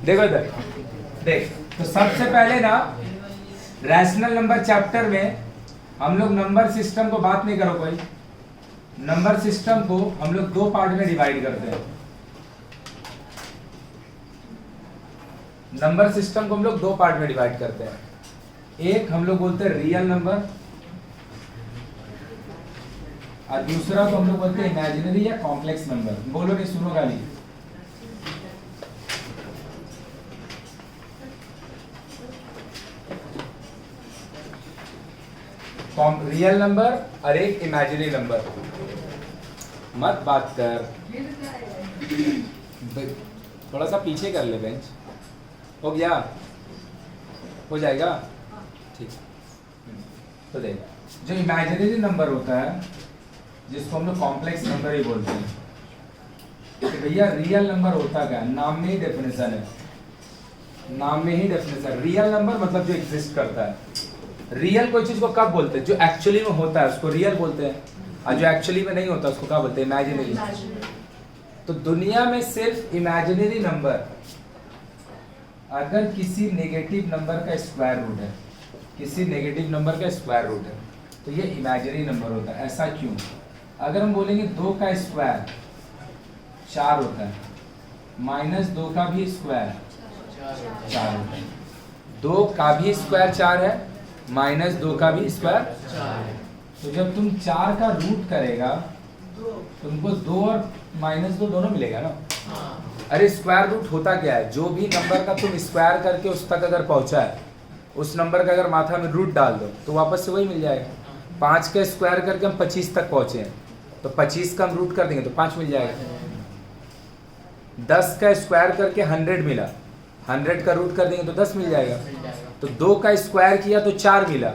देखो इधर देख, तो सबसे पहले ना रैशनल नंबर चैप्टर में हम लोग नंबर सिस्टम को बात नहीं करो कोई, नंबर सिस्टम को हम लोग दो पार्ट में डिवाइड करते हैं। नंबर सिस्टम को हम लोग दो पार्ट में डिवाइड करते हैं। एक हम लोग बोलते हैं रियल नंबर और दूसरा को हम लोग बोलते हैं इमेजिनरी या कॉम्प्लेक्स नंबर। बोलो नहीं, सुनो गाली। रियल नंबर और एक इमेजिनरी नंबर। मत बात कर, थोड़ा सा पीछे कर ले बेंच। हो गया, हो जाएगा ठीक। तो देख, जो इमेजिनरी नंबर होता है जिसको हम लोग कॉम्प्लेक्स नंबर ही बोलते हैं, तो भैया रियल नंबर होता क्या, नाम में ही डेफिनेशन है, नाम में ही डेफिनेशन। रियल नंबर मतलब जो एग्जिस्ट करता है। रियल कोई चीज को कब बोलते हैं, जो एक्चुअली में होता है उसको रियल बोलते हैं, और जो एक्चुअली में नहीं होता उसको क्या बोलते हैं, इमेजिनरी। तो दुनिया में सिर्फ इमेजिनरी नंबर अगर किसी नेगेटिव नंबर का स्क्वायर रूट है, किसी नेगेटिव नंबर का स्क्वायर रूट है, तो ये इमेजिनरी नंबर होता है। ऐसा क्यों? अगर हम बोलेंगे 2 का स्क्वायर 4 होता है, -2 का भी स्क्वायर 4 होता है, 2 का भी स्क्वायर 4 है, -2 का भी स्क्वायर 4 है। तो जब तुम 4 का रूट करेगा तुमको 2 और -2 दोनों मिलेगा ना। अरे स्क्वायर रूट होता क्या है, जो भी नंबर का तुम स्क्वायर करके उस तक अगर पहुंचा है, उस नंबर का अगर माथा में रूट डाल दो तो वापस से वही मिल जाएगा। 5 का स्क्वायर करके हम 25 तक पहुंचे हैं, तो 25 का हम रूट कर देंगे तो 5 मिल जाएगा। 10 का स्क्वायर करके 100 मिला, 100 का रूट कर देंगे तो 10 मिल जाएगा। तो 2 का स्क्वायर किया तो 4 मिला,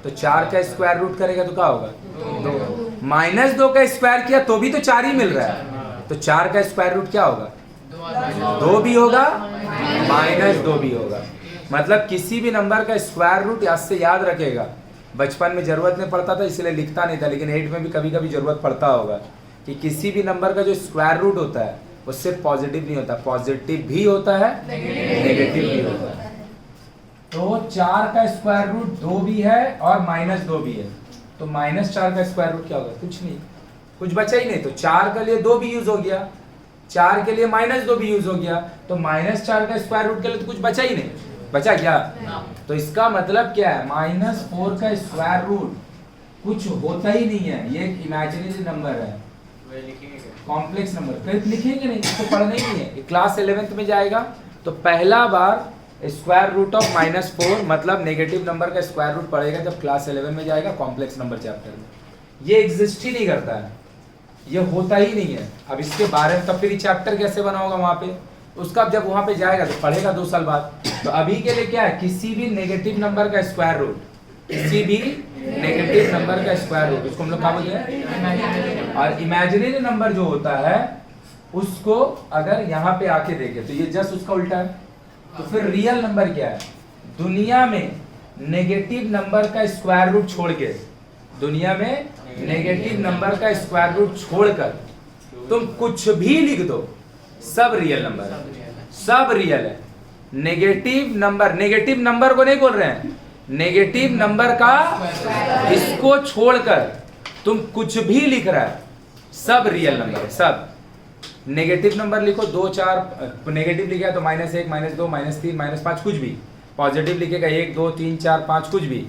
तो 4 का स्क्वायर रूट करेगा तो क्या होगा, 2। -2 का स्क्वायर किया तो भी तो 4 ही मिल रहा है, तो 4 का स्क्वायर रूट क्या होगा, 2 भी होगा, -2 भी होगा। मतलब किसी भी नंबर का स्क्वायर रूट याद से याद रखेगा। बचपन में जरूरत नहीं पड़ता था इसलिए लिखता नहीं था, लेकिन 8 में भी कभी कभी जरूरत पड़ता होगा कि किसी भी नंबर का जो स्क्वायर रूट होता है वो सिर्फ पॉजिटिव नहीं होता, पॉजिटिव भी होता है, नेगेटिव भी होता है। तो 4 का स्क्वायर रूट 2 भी है और -2 भी है, तो -4 का स्क्वायर रूट क्या होगा, कुछ नहीं, कुछ बचा ही नहीं। तो 4 के लिए 2 भी यूज हो गया, 4 के लिए -2 भी यूज हो गया, तो -4 का स्क्वायर रूट के लिए तो कुछ बचा ही नहीं, बचा क्या? तो इसका मतलब क्या है, -4 का स्क्वायर रूट कुछ होता ही नहीं है, ये एक इमेजिनरी नंबर है, कॉम्प्लेक्स नंबर। फिर लिखेंगे नहीं, इसको पढ़ना ही नहीं है। क्लास 11th में जाएगा तो पहला बार स्क्वायर रूट ऑफ -4 मतलब नेगेटिव नंबर का स्क्वायर रूट पढ़ेगा जब क्लास 11 में जाएगा कॉम्प्लेक्स नंबर चैप्टर में। ये एग्जिस्ट ही नहीं करता है, ये होता ही नहीं है। अब इसके बारे में तब फिर चैप्टर कैसे बना होगा वहां पे, उसका जब वहां पे जाएगा तो पढ़ेगा 2 साल बाद। तो अभी के लिए क्या है, किसी भी नेगेटिव नंबर का स्क्वायर रूट, किसी भी नेगेटिव नंबर का स्क्वायर रूट, उसको हम लोग क्या बोलते हैं। और इमेजिनरी नंबर जो होता है उसको अगर यहाँ पे आके देखे तो ये जस्ट उसका उल्टा है। तो फिर रियल नंबर क्या है, दुनिया में नेगेटिव नंबर का स्क्वायर रूट छोड़ के, दुनिया में नेगेटिव नंबर का स्क्वायर रूट छोड़कर तुम कुछ भी लिख दो, सब रियल नंबर है, सब रियल है। नेगेटिव नंबर को नहीं बोल रहे हैं, नेगेटिव नंबर का इसको छोड़कर तुम कुछ भी लिख रहा है, सब रियल नंबर है, सब। नेगेटिव नंबर लिखो 2 4, नेगेटिव लिखा तो -1 -2 -3 -5 कुछ भी, पॉजिटिव लिखेगा 1 2 3 4 5 कुछ भी,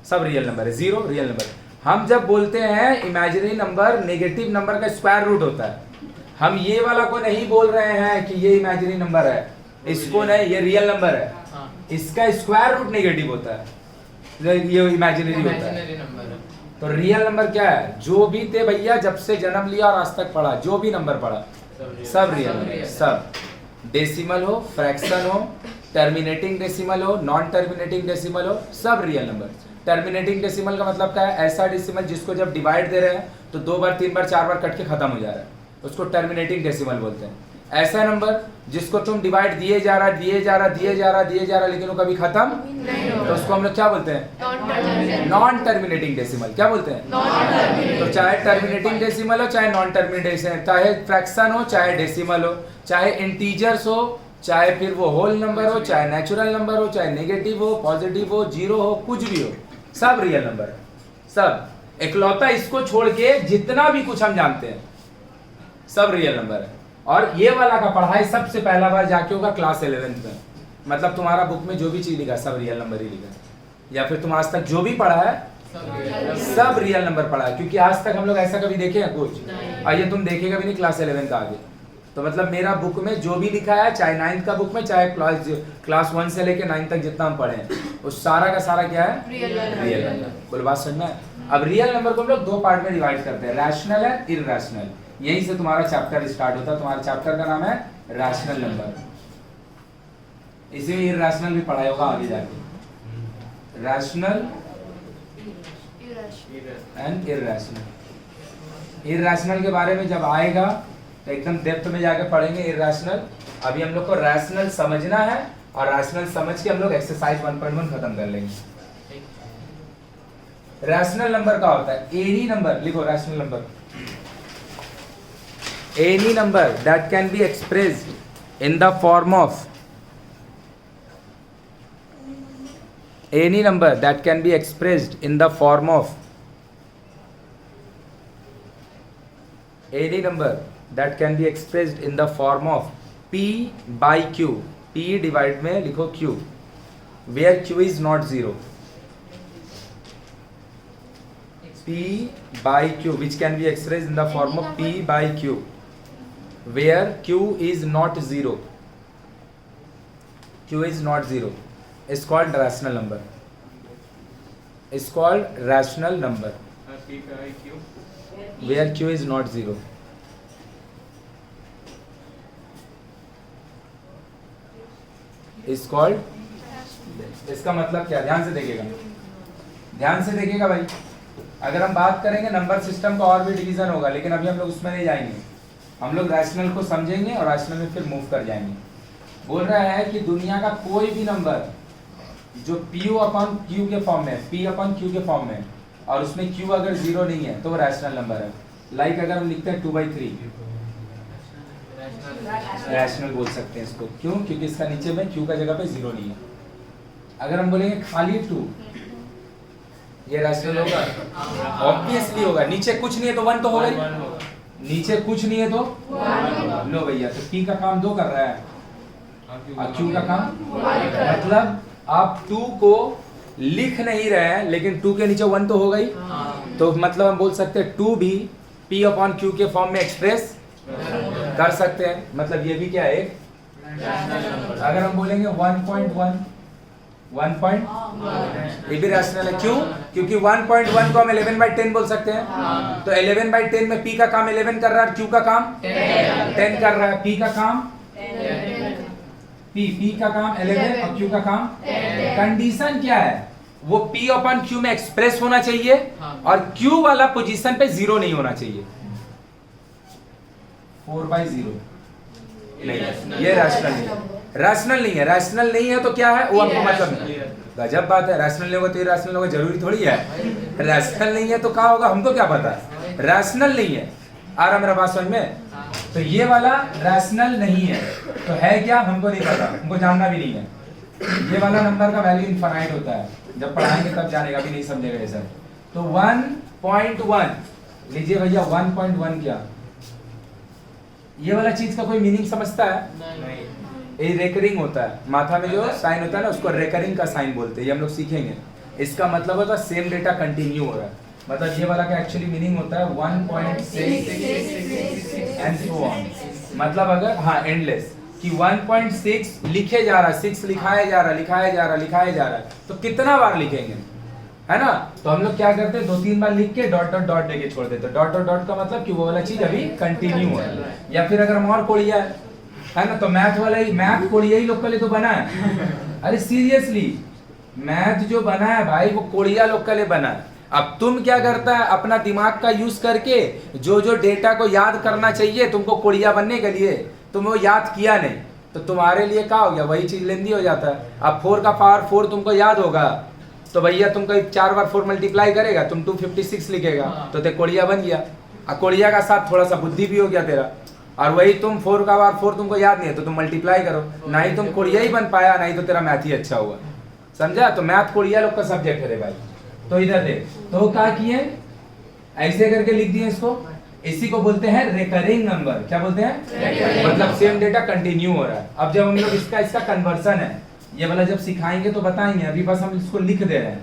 सब रियल नंबर है। 0 रियल नंबर। हम जब बोलते हैं इमेजिनरी नंबर नेगेटिव नंबर का स्क्वायर रूट होता है, हम ये वाला को नहीं बोल रहे हैं कि ये इमेजिनरी नंबर है, इसको नहीं, ये रियल नंबर है, इसका स्क्वायर रूट नेगेटिव होता है, ये इमेजिनरी होता है। तो रियल नंबर क्या है, जो भी थे भैया जब से जन्म लिया और आज तक पढ़ा, जो भी नंबर पढ़ा सब रियल नंबर, सब। डेसिमल हो, फ्रैक्शन हो, टर्मिनेटिंग डेसिमल हो, नॉन टर्मिनेटिंग डेसिमल हो, सब रियल नंबर। टर्मिनेटिंग डेसिमल का मतलब क्या है, ऐसा डेसिमल जिसको जब डिवाइड दे रहे हैं तो 2 बार 3 बार 4 बार कट के खत्म हो जा रहा है, उसको टर्मिनेटिंग डेसिमल बोलते हैं। ऐसा नंबर जिसको तुम डिवाइड दिए जा रहा लेकिन वो कभी खत्म तो उसको हम लोग क्या बोलते हैं, नॉन टर्मिनेटिंग डेसिमल। क्या बोलते हैं? तो चाहे टर्मिनेटिंग डेसिमल हो चाहे नॉन टर्मिनेटिंग, चाहे फ्रैक्शन हो चाहे डेसिमल हो, चाहे इंटीजर्स हो चाहे फिर वो होल नंबर हो, चाहे नेचुरल नंबर हो, चाहे नेगेटिव हो, पॉजिटिव हो, जीरो हो, कुछ भी हो, सब रियल नंबर है, सब। इकलौता इसको छोड़ के जितना भी कुछ हम जानते हैं सब रियल नंबर है। और ये वाला का पढ़ाई सबसे पहला बार जाके होगा क्लास 11th में। मतलब तुम्हारा बुक में जो भी चीज लिखा सब रियल नंबर ही लिखा है, या फिर तुम आज तक जो भी पढ़ा है सब रियल नंबर पढ़ा है, क्योंकि आज तक हम लोग ऐसा कभी देखे हैं कुछ? और ये तुम देखेगा भी नहीं क्लास 11 का आगे। तो मतलब मेरा बुक में जो भी लिखा है, चाहे 9th का बुक में, चाहे क्लास 1 से लेके 9 तक जितना हम पढ़े हैं, उस सारा का सारा क्या है? Real number. बोल बात समझ में? अब रियल नंबर को हम लोग दो पार्ट में डिवाइड करते हैं, रैशनल एंड इरैशनल। यहीं से तुम्हारा चैप्टर स्टार्ट होता है। तुम्हारा चैप्टर का नाम है रैशनल नंबर। इसी में इरैशनल भी पढ़ाया होगा आगे जाके, रैशनल एंड इरैशनल। इरैशनल के बारे में जब आएगा तो एकदम डेप्थ में जाके पढ़ेंगे इरैशनल। अभी हम लोग को रैशनल समझना है, और रैशनल समझ के हम लोग एक्सरसाइज 1.1 खत्म कर लेंगे। रैशनल नंबर का होता है एनी नंबर, लिखो rational number, any number that can be expressed in the form of, any number that can be expressed in the form of, any number that can be expressed in the form of p by q, p divide में लिखो q, where q is not 0, p by q which can be expressed in the form of p by q where q is not 0, q is not 0 is called rational number, is called rational number where q is not 0। is called, इसका मतलब क्या? ध्यान से देखिएगा, ध्यान से देखिएगा भाई। अगर हम बात करेंगे नंबर सिस्टम का और भी डिवीजन होगा, लेकिन अभी हम लोग उसमें नहीं जाएंगे। हम लोग रैशनल को समझेंगे और रैशनल में फिर मूव कर जाएंगे। बोल रहा है कि दुनिया का कोई भी नंबर जो P अपॉन Q के फॉर्म में, P अपॉन Q के फॉर्म में, और उसमें Q अगर 0 नहीं है तो वो रैशनल नंबर है। लाइक अगर हम लिखते हैं 2/3, रैशनल बोल सकते हैं इसको। क्यों? क्योंकि इसका नीचे में Q का जगह पे 0 नहीं है। अगर हम बोलेंगे खाली 2, ये रैशनल होगा? ऑब्वियसली होगा। नीचे कुछ नहीं है तो 1 तो होगा ही। नीचे कुछ नहीं है तो लो भैया, तो P का काम 2 कर रहा है और Q का काम, मतलब आप 2 को लिख नहीं रहे हैं, लेकिन 2 के नीचे 1 तो होगा ही। तो मतलब हम बोल सकते हैं 2 भी P अपॉन Q के फॉर्म में एक्सप्रेस कर सकते हैं। मतलब ये भी क्या है? अगर हम बोलेंगे 1.1, 1 ये भी रैशनल है। क्यों? क्योंकि 1.1 को हम 11/10 बोल सकते हैं। तो 11/10 में P का काम 11 कर रहा है, Q का काम 10 कर रहा है। P का काम P का काम 11 और Q का काम 10। कंडीशन क्या है? वो P अपॉन Q में एक्सप्रेस होना चाहिए और Q वाला पोजीशन पे 0 नहीं होना चाहिए। 4/0 नहीं, ये रैशनल नहीं है। रैशनल नहीं है, रैशनल नहीं है तो क्या है? वो आपको मतलब नहीं। गजब बात है। रैशनल नहीं होगा तो ये रैशनल होगा, जरूरी थोड़ी है। रैशनल नहीं है तो क्या होगा हमको क्या पता है? रैशनल नहीं है। आ रहा मेरा बात समझ में? तो ये वाला रैशनल नहीं है, तो है क्या हमको नहीं पता, हमको जानना भी नहीं है। ये वाला नंबर का वैल्यू इनफाइनाइट होता है, जब पढ़ाएंगे तब जानेगा, भी नहीं समझेगा ये सब। तो 1.1 लीजिए भैया, 1.1 क्या? ये वाला चीज का कोई मीनिंग समझता है? नहीं। ये रेकरिंग होता है, माथा में जो साइन होता है ना उसको रेकरिंग का साइन बोलते हैं। ये हम लोग सीखेंगे। इसका मतलब होता है सेम डेटा कंटिन्यू हो रहा है। मतलब ये वाला का एक्चुअली मीनिंग होता है 1.6 एंड सो ऑन। मतलब अगर एंडलेस कि 1.6 लिखे जा रहा है, 6 लिखाया जा रहा है, तो कितना बार लिखेंगे, है ना? तो हम लोग क्या करते हैं, 2-3 बार लिख के डॉट डॉट डॉट देके छोड़ देते। डॉट डॉट डॉट का मतलब कि वो वाला चीज अभी कंटिन्यू हो रहा है। या फिर अगर हम और कोड़िया है ना, तो मैथ वाला ही, मैथ कोड़िया ही लोग के लिए तो बना है। अरे सीरियसली, मैथ जो बना है भाई वो कोड़िया लोग के लिए बना है। अब तुम क्या करता है, अपना दिमाग का यूज करके जो जो डेटा को याद करना चाहिए तुमको कोड़िया बनने के लिए, तुम वो याद किया नहीं, तो तुम्हारे लिए क्या हो गया, वही चीज लेंदी हो जाता है। अब 4 का पावर 4 तुमको याद होगा, तो भैया तुमको 4 बार 4 मल्टीप्लाई करेगा, तुम 256 लिखेगा, तो ते कोड़िया बन गया। अब कोड़िया का साथ थोड़ा सा बुद्धि भी हो गया तेरा, और वही तुम 4 का बार 4 तुमको याद नहीं है तो तुम मल्टीप्लाई करो, ना ही तुम कोरिया ही बन पाया, ना ही तो तेरा मैथ ही अच्छा हुआ, समझा? तो मैथ कोरिया लोग का सब्जेक्ट है रे भाई। तो इधर देख, तो क्या किए, ऐसे करके लिख दिए इसको, इसी को बोलते हैं रिकरिंग नंबर। क्या बोलते हैं? मतलब सेम डेटा कंटिन्यू हो रहा है। अब जब हम लोग इसका कन्वर्सन है, ये वाला जब सिखाएंगे तो बताएंगे, अभी बस हम इसको लिख दे रहे हैं,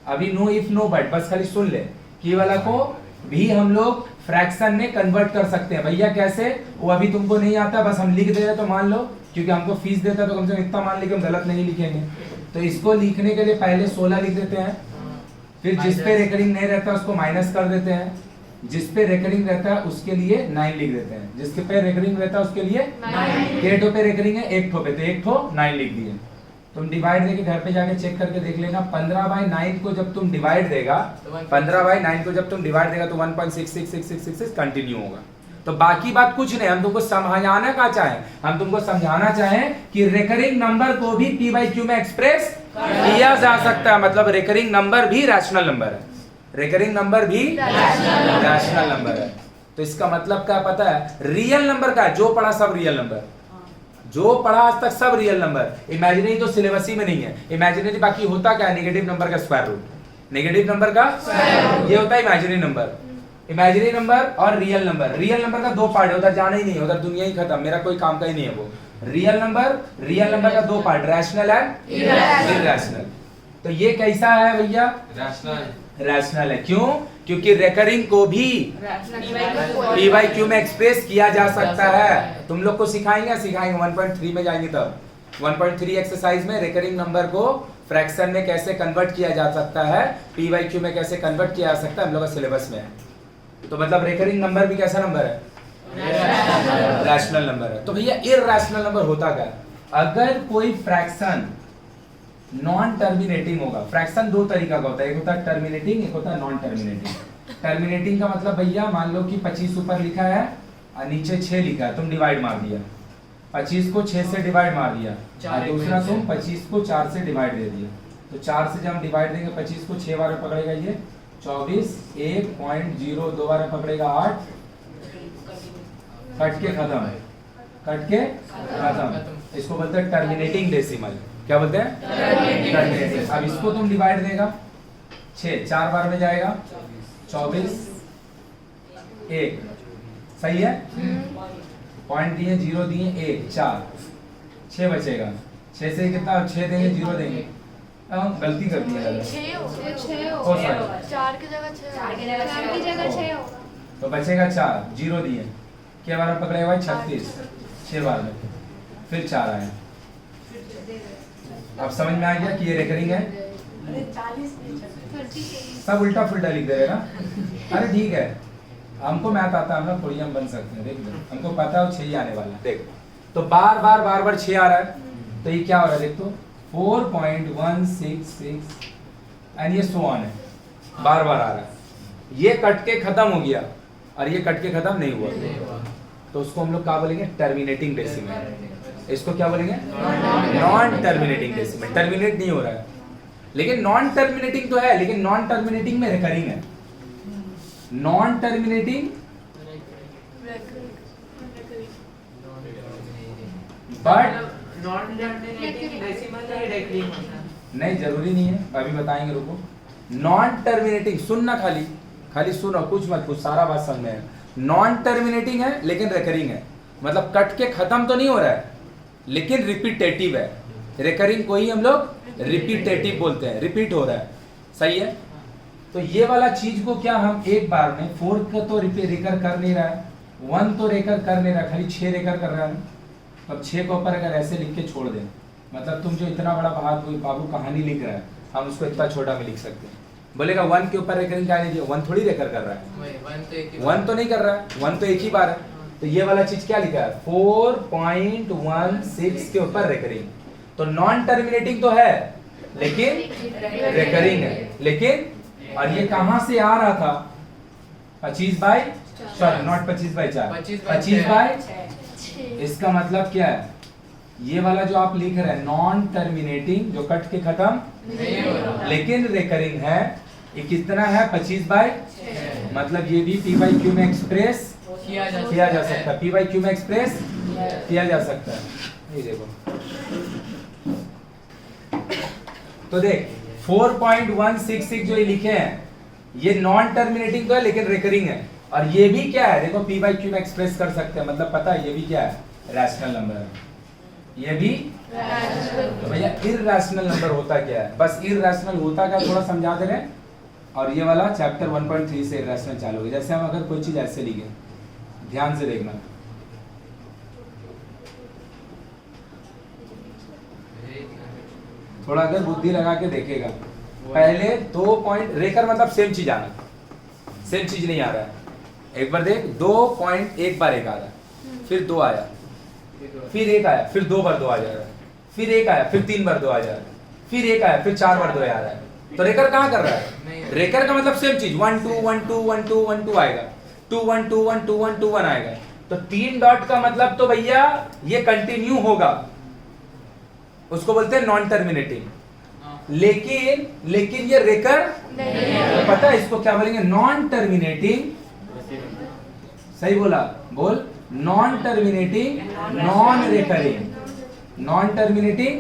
अभी नो इफ नो बट, बस खाली सुन ले कि ये वाला को भी हम लोग फ्रैक्शन में कन्वर्ट कर सकते हैं। भैया कैसे, वो अभी तुमको नहीं आता, बस हम लिख दे रहे हैं तो मान लो, क्योंकि हमको फीस देता है तो कम से कम इतना मान लेके हम गलत नहीं लिखेंगे। तो इसको लिखने के लिए पहले 16 लिख देते हैं, फिर जिस पे रिकरिंग नहीं रहता उसको माइनस कर देते हैं, जिस पे रिकरिंग रहता है उसके लिए 9 लिख देते हैं, जिसके पे रिकरिंग रहता है उसके लिए 8 पे रिकरिंग है, 1 ठो पे, तो 1 ठो 9 लिख दिए। तुम डिवाइड देके घर पे जाके चेक करके देख लेना, 15/9 को जब तुम डिवाइड देगा, 15/9 को जब तुम डिवाइड देगा तो 1.666666 कंटिन्यू होगा। तो बाकी बात कुछ नहीं, हम तुमको समझाना क्या चाहें, हम तुमको समझाना चाहें कि रिकरिंग नंबर को भी p/q में एक्सप्रेस किया जा सकता है। मतलब रिकरिंग नंबर भी रैशनल नंबर है, रिकरिंग नंबर भी रैशनल नंबर है। तो इसका मतलब क्या पता है, रियल नंबर का जो पढ़ा सब रियल नंबर, जो पढ़ा आज तक सब रियल नंबर। इमेजिनरी तो सिलेबस ही में नहीं है। इमेजिनरी बाकी होता क्या है, नेगेटिव नंबर का स्क्वायर रूट, नेगेटिव नंबर का ये होता है इमेजिनरी नंबर। इमेजिनरी नंबर और रियल नंबर, रियल नंबर का 2 पार्ट है, उधर जाना ही नहीं, उधर दुनिया ही खत्म, मेरा कोई काम का ही नहीं है वो। रियल नंबर का 2 पार्ट, रैशनल एंड इरैशनल। तो ये कैसा है भैया, रैशनल है। क्यों? क्योंकि रिकरिंग को भी p/q में एक्सप्रेस किया जा सकता है। तुम लोग को सिखाएंगे 1.3 में जाएंगे तब, 1.3 एक्सरसाइज में रिकरिंग नंबर को फ्रैक्शन में कैसे कन्वर्ट किया जा सकता है, p/q में कैसे कन्वर्ट किया जा सकता है, हम लोग का सिलेबस में है। तो मतलब रिकरिंग नंबर भी कैसा नंबर है, रैशनल नंबर है। तो भैया इरैशनल नंबर होता क्या, अगर कोई फ्रैक्शन नॉन टर्मिनेटिंग होगा। फ्रैक्शन 2 तरीका का होता है, एक होता है टर्मिनेटिंग, एक होता है नॉन टर्मिनेटिंग। टर्मिनेटिंग का मतलब भैया मान लो कि 25 ऊपर लिखा है और नीचे 6 लिखा है, तुम डिवाइड मार दिया, 25 को 6 से डिवाइड मार दिया, और दूसरा तुम 25 को 4 से डिवाइड दे दिया। तो 4 से जब हम डिवाइड देंगे, 25 को 6 बार पकड़ेगा ये 24, 1.0 2 बार पकड़ेगा 8, कट के खत्म है, कट के खत्म। इसको बोलते हैं टर्मिनेटिंग डेसिमल। क्या बोलते हैं, टर्मिनेटिंग। अब इसको तुम डिवाइड देगा, 6 4 बार में जाएगा, 24 1, सही है, पॉइंट दिए, 0 दिए, 1 4, 6 बचेगा, 6 से कितना, 6 देंगे 0 देंगे, गलती कर दी है, 4 की जगह 6 हो, तो बचेगा 4, 0 दिए, क्या बार पकड़ेगा भाई, 36, 6 बार में, फिर 4 आया। अब समझ में आ गया कि ये रिकरिंग है। सब उल्टा फुल्टा लिख दे रहे ना, अरे ठीक है, हमको मैथ आता है, हम लोग थोड़ी हम बन सकते हैं, देख लो, हमको पता है 6 ही आने वाला है। देख तो बार बार 6 आ रहा है, तो ये क्या हो रहा है, देख तो 4.166 एंड ये सो ऑन है, बार आ रहा है। ये कट के खत्म हो गया और ये कट के खत्म नहीं हुआ, तो उसको हम लोग क्या बोलेंगे, टर्मिनेटिंग डेसिमल। इसको क्या बोलेंगे, नॉन टर्मिनेटिंग डेसिमल। टर्मिनेट नहीं हो रहा है, लेकिन नॉन टर्मिनेटिंग तो है, लेकिन नॉन टर्मिनेटिंग में रिकरिंग है। नॉन टर्मिनेटिंग बट नहीं, जरूरी नहीं है, अभी बताएंगे, रुको। नॉन टर्मिनेटिंग, सुनना, खाली सुनो, कुछ मत कुछ, सारा बात समझ में है। नॉन टर्मिनेटिंग है लेकिन रिकरिंग है, मतलब कट के खत्म तो नहीं हो रहा है, लेकिन रिपीटेटिव है। रिकरिंग को ही हम लोग रिपीटेटिव बोलते हैं, रिपीट हो रहा है, सही है। तो ये वाला चीज को क्या हम एक बार में 4 को तो रिकर कर नहीं रहा है, 1 तो रिकर कर नहीं रहा, खाली 6 रिकर कर रहा है। अब 6 को ऊपर अगर ऐसे लिख के छोड़ दें, मतलब तुम जो इतना बड़ा बाबू कहानी लिख रहा है, हम उसको इतना छोटा में लिख सकते हैं। बोलेगा 1 के ऊपर रिकरिंग क्या लीजिए, 1 थोड़ी रिकर कर रहा है, 1 तो नहीं कर रहा है, 1 तो एक ही बार है। तो ये वाला चीज क्या लिखा है, 4.16 के ऊपर रिकरिंग। तो नॉन टर्मिनेटिंग तो है लेकिन रिकरिंग है, लेकिन और ये कहां से आ रहा था, 25/4, नॉट 25/4, 25/6। इसका मतलब क्या है, ये वाला जो आप लिख रहे हैं नॉन टर्मिनेटिंग, जो कट के खत्म लेकिन रिकरिंग है, ये कितना है, 25/6। मतलब ये भी p/q में एक्सप्रेस किया जा सकता है, पी बाई क्यू में एक्सप्रेस किया जा सकता है। ये देखो तो देख 4.166 जो ये लिखे हैं ये नॉन टर्मिनेटिंग तो है लेकिन रिकरिंग है, और ये भी क्या है देखो पी बाई क्यू में एक्सप्रेस कर सकते हैं, मतलब पता है ये भी क्या है, रैशनल नंबर है। ये भी तो भैया इररैशनल नंबर होता क्या है, बस इररैशनल होता क्या थोड़ा समझा दे रहे हैं। और ये वाला चैप्टर 1.3 से इररैशनल चालू होगा। जैसे हम अगर कोई चीज ऐसे लिखे, ध्यान से देखना, थोड़ा अगर बुद्धि लगा के देखेगा, पहले 2 पॉइंट रेकर मतलब सेम चीज आना, सेम चीज नहीं आ रहा है। एक बार देख 2 पॉइंट एक बार एक आ रहा है, फिर 2 आया, फिर 1 आया, फिर 2 बार 2 आ जा रहा है, फिर 1 आया, फिर 3 बार 2 आ जा रहा है, फिर 1 आया, फिर 4 बार 2 आ रहा है। तो रेकर कहाँ कर रहा है, रेकर का मतलब सेम चीज 1 2 1 2 1 2 1 2 आएगा, 2 1 2 1 2 1 2 1 आएगा। तो 3 डॉट का मतलब तो भैया ये कंटिन्यू होगा, उसको बोलते हैं नॉन टर्मिनेटिंग। लेकिन ये रेकर तो पता है इसको क्या बोलेंगे, नॉन टर्मिनेटिंग। सही बोला, बोल non terminating non recurring, non terminating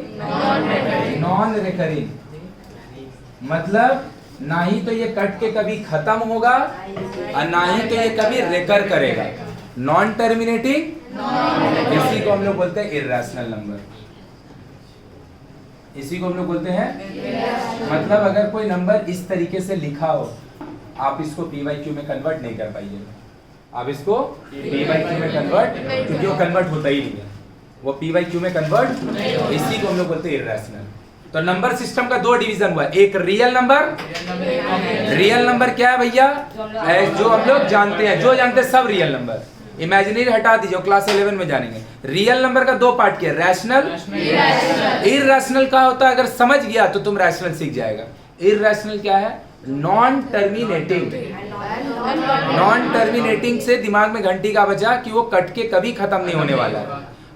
non recurring, मतलब ना ही तो ये कट के कभी खत्म होगा और ना ही तो ये कभी रेकर करेगा। नॉन टर्मिनेटिंग, इसी को हम लोग बोलते हैं इररैशनल नंबर, इसी को हम लोग बोलते हैं। मतलब अगर कोई नंबर इस तरीके से लिखा हो, आप इसको पी बाई क्यू में कन्वर्ट नहीं कर पाइएगा, आप इसको पी बाई क्यू में कन्वर्ट, क्योंकि वो कन्वर्ट होता ही नहीं है, वो पी बाई क्यू में कन्वर्ट, इसी को हम लोग बोलते हैं इररैशनल। तो नंबर सिस्टम का 2 डिवीजन हुआ, एक रियल नंबर, रियल नंबर क्या है भैया, जो हम लोग जानते हैं, जो जानते हैं सब रियल नंबर, इमेजिनरी हटा दीजिए, क्लास 11 में जानेंगे। रियल नंबर का 2 पार्ट किया, रैशनल, इररैशनल का होता है, अगर समझ गया तो तुम रैशनल सीख जाएगा। इररैशनल क्या है, नॉन टर्मिनेटिंग, नॉन टर्मिनेटिंग से दिमाग में घंटी का बचा कि वो कट के कभी खत्म नहीं होने वाला है,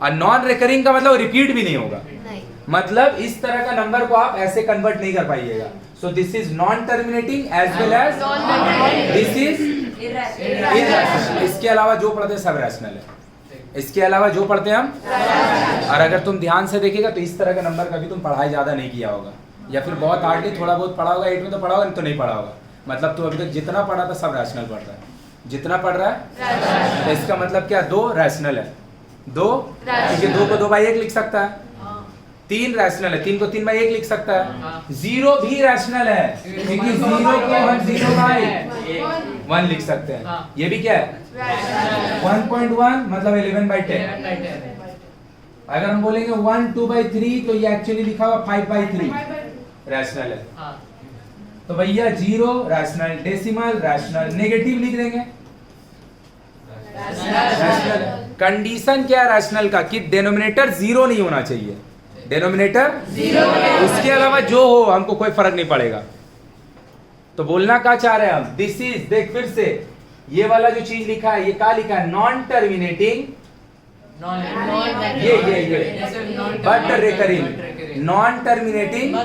और नॉन रिकरिंग का मतलब रिपीट भी नहीं होगा, मतलब इस तरह का नंबर को आप ऐसे कन्वर्ट नहीं कर पाइएगा। So this is non terminating as well as this is irrational. इसके अलावा जो पढ़ते हैं सब रैशनल है, इसके अलावा जो पढ़ते हैं हम, और अगर तुम ध्यान से देखेगा तो इस तरह का नंबर कभी तुम पढ़ाई ज्यादा नहीं किया होगा, या फिर बहुत हार्डली थोड़ा बहुत पढ़ा होगा, 8 में तो पढ़ा होगा, नहीं तो नहीं पढ़ा होगा। मतलब तो अभी तक जितना पढ़ा था सब रैशनल पढ़ रहा है, जितना पढ़ रहा है, तो इसका मतलब क्या, 2 रैशनल है, 2 क्योंकि 2 को 2 बाई 1 लिख सकता है, 3 रैशनल है, 3 को 3 बाई 1 लिख सकता है, 0 भी रैशनल है क्योंकि 0 को 0 बाई 1 लिख सकते हैं। ये भी क्या है, 1.1 मतलब 11 बाई 10। अगर हम बोलेंगे 1 2 बाई 3 तो ये एक्चुअली लिखा हुआ 5 बाई 3 रैशनल है। तो भैया 0 रैशनल, डेसिमल रैशनल, नेगेटिव लिख देंगे रैशनल। कंडीशन क्या है रैशनल का, कि डिनोमिनेटर 0 नहीं होना चाहिए, डिनोमिनेटर 0, उसके अलावा जो हो हमको कोई फर्क नहीं पड़ेगा। तो बोलना क्या चाह रहे हैं हम, दिस इज, देख फिर से ये वाला जो चीज लिखा है, ये क्या लिखा है, नॉन टर्मिनेटिंग, ये but recurring, non terminating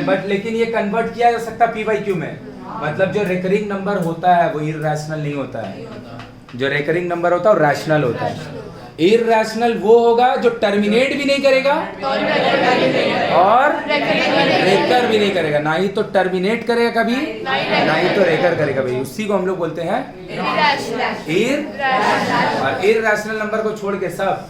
but लेकिन ये कन्वर्ट किया जा सकता पी बाई क्यू में, मतलब जो रिकरिंग नंबर होता है वो इररैशनल नहीं होता है, जो रिकरिंग नंबर होता है वो रैशनल होता है। इररैशनल वो होगा जो टर्मिनेट भी नहीं करेगा और रेकर भी नहीं करेगा, ना ही तो टर्मिनेट करेगा कभी, ना ही तो रेकर करेगा भाई, उसी को हम लोग बोलते हैं और इररैशनल नंबर को छोड़ के सब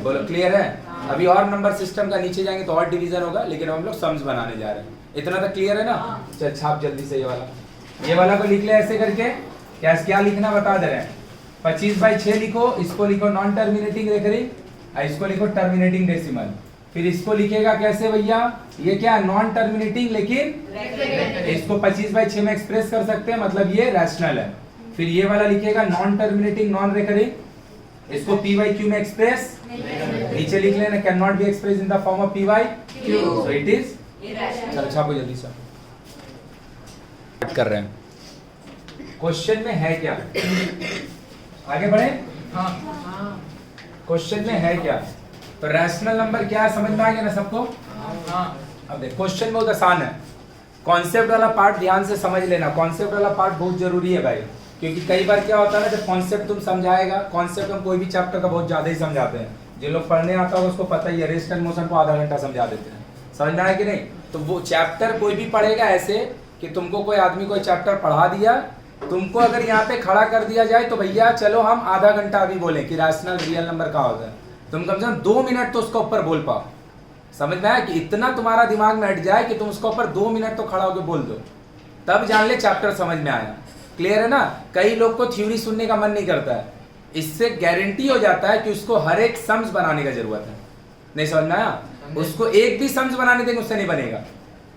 बोलो, क्लियर है। अभी और नंबर सिस्टम का नीचे जाएंगे तो और डिवीजन होगा, लेकिन हम लोग सम्स बनाने जा रहे हैं, इतना तक क्लियर है ना। चल छाप जल्दी से ये वाला को लिख ले ऐसे करके, क्या लिखना बता दे रहे हैं, 25 बाई 6 लिखो, इसको लिखो नॉन टर्मिनेटिंग रेकरिंग, इसको लिखो टर्मिनेटिंग डेसिमल, फिर इसको लिखेगा कैसे भैया, ये क्या नॉन टर्मिनेटिंग लेकिन इसको 25 बाई 6 में एक्सप्रेस कर सकते हैं, मतलब ये रैशनल है। फिर ये वाला लिखेगा नॉन टर्मिनेटिंग नॉन रेकरिंग, इसको पी बाई क्यू में एक्सप्रेस, नीचे लिख लेना can not be express in the form of P by Q, so it is. चलो छापो जल्दी से, कर रहे हैं क्वेश्चन में है क्या, आगे बढ़े। क्वेश्चन में है क्या, तो रैशनल नंबर क्या है समझ में आ गया ना सबको। अब देख क्वेश्चन बहुत आसान है, कॉन्सेप्ट वाला पार्ट ध्यान से समझ लेना, कॉन्सेप्ट वाला पार्ट बहुत जरूरी है भाई, क्योंकि कई बार क्या होता है ना, जब कॉन्सेप्ट तुम समझाएगा, कॉन्सेप्ट हम कोई भी चैप्टर का बहुत ज्यादा ही समझाते हैं, जिन लोग पढ़ने आता होगा उसको पता ही है, रेस्ट एंड मोशन को आधा घंटा समझा देते हैं, समझ में आया कि नहीं। तो वो चैप्टर कोई भी पढ़ेगा ऐसे कि तुमको कोई आदमी कोई चैप्टर पढ़ा दिया, तुमको अगर यहाँ पे खड़ा कर दिया जाए तो भैया चलो हम आधा घंटा अभी बोले कि रैशनल रियल नंबर का होता है, तुम कम से कम 2 मिनट तो उसका ऊपर बोल पाओ, समझ में आया कि इतना तुम्हारा दिमाग में हट जाए कि तुम उसका ऊपर 2 मिनट तो खड़ा होकर बोल दो, तब जान ले चैप्टर समझ में आया। क्लियर है ना। कई लोग को थ्योरी सुनने का मन नहीं करता है, इससे गारंटी हो जाता है कि उसको हर एक सम्स बनाने का जरूरत है, नहीं समझ में आया। उसको एक भी सम्स बनाने देंगे उससे नहीं बनेगा।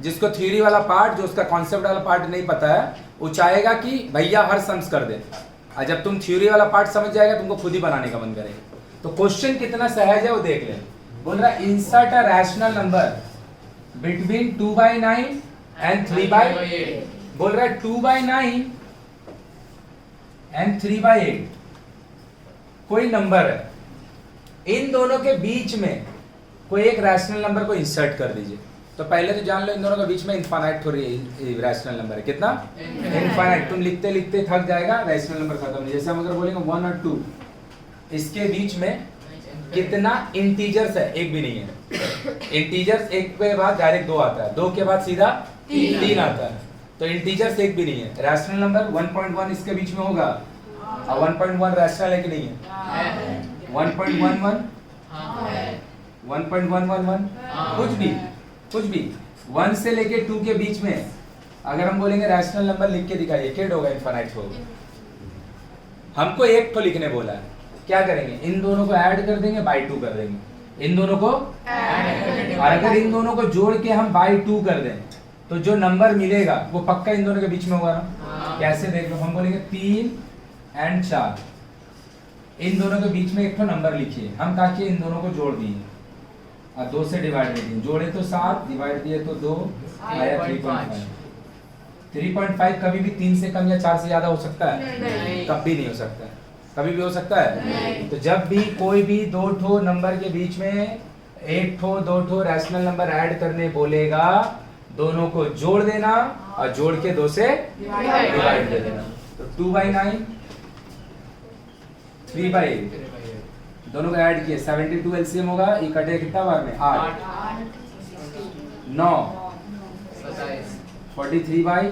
जिसको थ्योरी वाला पार्ट, जो उसका कॉन्सेप्ट वाला पार्ट नहीं पता है, वो चाहेगा कि भैया हर सम्स कर दे, और जब तुम थ्योरी वाला पार्ट समझ जाएगा तुमको खुद ही बनाने का मन करेगा। तो क्वेश्चन कितना सहज है वो देख ले। बोल रहा insert a rational number between 2/9 and 3/8। बोल रहा है 2/9 एंड 3/8 कोई नंबर है, इन दोनों के बीच में कोई एक रैशनल नंबर को इंसर्ट कर दीजिए। तो पहले तो जान लो इन दोनों के बीच में इनफाइनाइट थोड़ी रैशनल नंबर है, कितना इनफाइनाइट। तुम लिखते लिखते थक जाएगा, रैशनल नंबर खत्म नहीं। जैसे हम अगर बोलेंगे 1 और 2, इसके बीच में कितना इंटीजर्स है, एक भी नहीं है। इंटीजर्स एक के बाद डायरेक्ट 2 आता है, 2 के बाद सीधा 3 आता है, तो इंटीजर्स एक भी नहीं है। रैशनल नंबर 1.1 इसके बीच में होगा, और 1.1 रैशनल है कि नहीं है? 1.11 1.111 कुछ भी 1 से लेके 2 के बीच में अगर हम बोलेंगे रैशनल नंबर लिख के दिखाइए, क्या होगा? इनफाइनाइट होगा। हमको एक तो लिखने बोला है, क्या करेंगे? इन दोनों को ऐड कर देंगे, बाई 2 कर देंगे। इन दोनों को और अगर इन दोनों को जोड़ के हम बाई 2 कर दें तो जो नंबर मिलेगा वो पक्का इन दोनों के बीच में होगा ना। कैसे देख लो, हम बोलेंगे 3 और 4, इन दोनों के बीच में एक तो नंबर लिखिए हम, ताकि इन दोनों को जोड़ दिए और 2 से डिवाइड दे दिए। जोड़े तो 7, डिवाइड दिए तो 2, आया 3.5। 3.5 कभी भी 3 से कम या 4 से ज्यादा हो सकता है? कभी नहीं हो सकता है। कभी भी हो सकता है? तो जब भी कोई भी 2 ठो नंबर के बीच में 1 ठो 2 ठो रैशनल नंबर ऐड करने बोलेगा, दोनों को जोड़ देना और जोड़ के 2 से डिवाइड दे देना। तो 2/9 3/8 दोनों को ऐड किए, 72 एलसीएम होगा। ये कटे कितना बार में? 8 9 43/72।